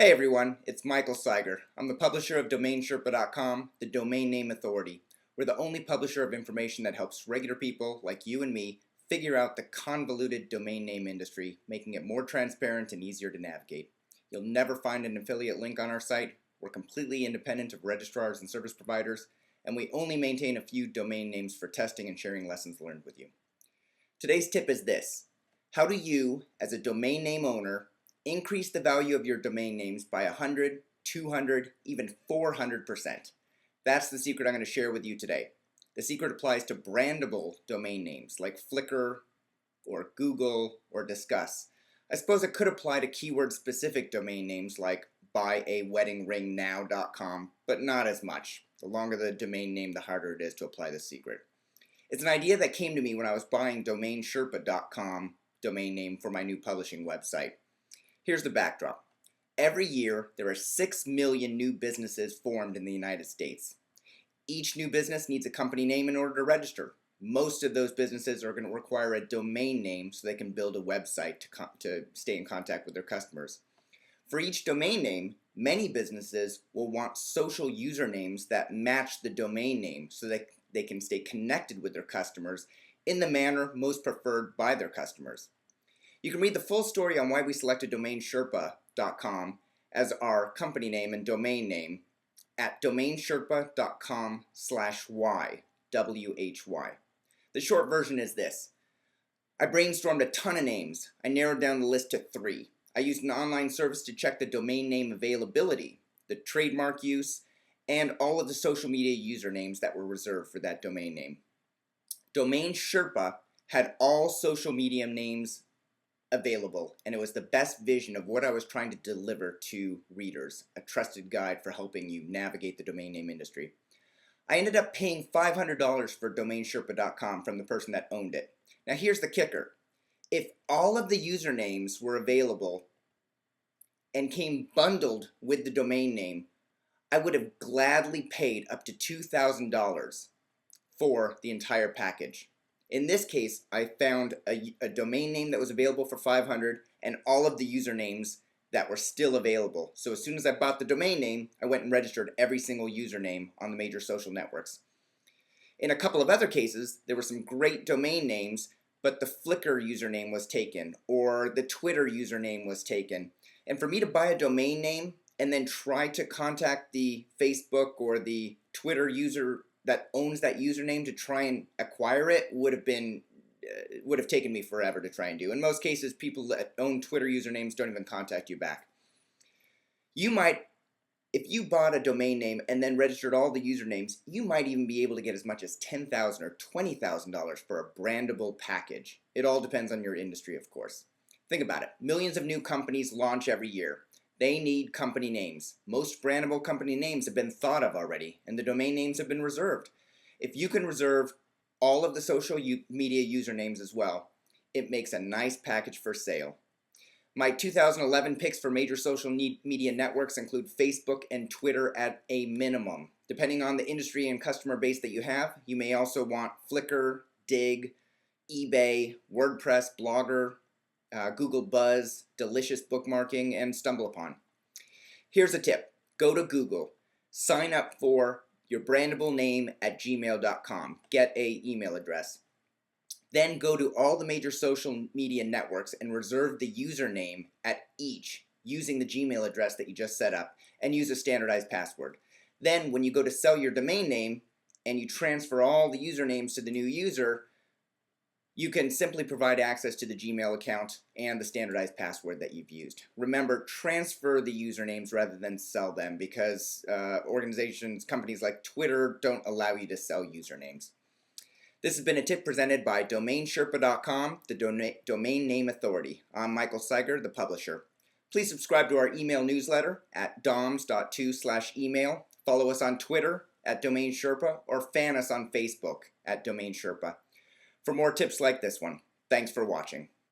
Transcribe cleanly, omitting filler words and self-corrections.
Hey everyone, it's Michael Seiger. I'm the publisher of DomainSherpa.com, the domain name authority. We're the only publisher of information that helps regular people like you and me figure out the convoluted domain name industry, making it more transparent and easier to navigate. You'll never find an affiliate link on our site. We're completely independent of registrars and service providers, and we only maintain a few domain names for testing and sharing lessons learned with you. Today's tip is this: how do you, as a domain name owner, increase the value of your domain names by 100, 200, even 400%. That's the secret I'm going to share with you today. The secret applies to brandable domain names like Flickr or Google or Disquss. I suppose it could apply to keyword-specific domain names like buyaweddingringnow.com, but not as much. The longer the domain name, the harder it is to apply the secret. It's an idea that came to me when I was buying DomainSherpa.com domain name for my new publishing website. Here's the backdrop. Every year, there are 6 million new businesses formed in the United States. Each new business needs a company name in order to register. Most of those businesses are going to require a domain name so they can build a website to stay in contact with their customers. For each domain name, many businesses will want social usernames that match the domain name so that they can stay connected with their customers in the manner most preferred by their customers. You can read the full story on why we selected DomainSherpa.com as our company name and domain name at DomainSherpa.com/Y, W-H-Y. The short version is this: I brainstormed a ton of names. I narrowed down the list to 3. I used an online service to check the domain name availability, the trademark use, and all of the social media usernames that were reserved for that domain name. DomainSherpa had all social media names available, and it was the best vision of what I was trying to deliver to readers, a trusted guide for helping you navigate the domain name industry. I ended up paying $500 for DomainSherpa.com from the person that owned it. Now here's the kicker. If all of the usernames were available and came bundled with the domain name, I would have gladly paid up to $2,000 for the entire package. In this case, I found a domain name that was available for $500 and all of the usernames that were still available. So as soon as I bought the domain name, I went and registered every single username on the major social networks. In a couple of other cases, there were some great domain names, but the Flickr username was taken or the Twitter username was taken. And for me to buy a domain name and then try to contact the Facebook or the Twitter user that owns that username to try and acquire it would have taken me forever to try and do. In most cases, people that own Twitter usernames don't even contact you back. You might, if you bought a domain name and then registered all the usernames, you might even be able to get as much as $10,000 or $20,000 for a brandable package. It all depends on your industry, of course. Think about it. Millions of new companies launch every year. They need company names. Most brandable company names have been thought of already, and the domain names have been reserved. If you can reserve all of the social media usernames as well, it makes a nice package for sale. My 2011 picks for major social media networks include Facebook and Twitter at a minimum. Depending on the industry and customer base that you have, you may also want Flickr, Dig, eBay, WordPress, Blogger, Google Buzz, Delicious Bookmarking, and StumbleUpon. Here's a tip. Go to Google. Sign up for your brandable name at gmail.com. Get an email address. Then go to all the major social media networks and reserve the username at each using the Gmail address that you just set up and use a standardized password. Then when you go to sell your domain name and you transfer all the usernames to the new user, you can simply provide access to the Gmail account and the standardized password that you've used. Remember, transfer the usernames rather than sell them because organizations, companies like Twitter don't allow you to sell usernames. This has been a tip presented by DomainSherpa.com, the domain name authority. I'm Michael Seiger, the publisher. Please subscribe to our email newsletter at doms.to/email. Follow us on Twitter at DomainSherpa or fan us on Facebook at DomainSherpa. For more tips like this one, thanks for watching.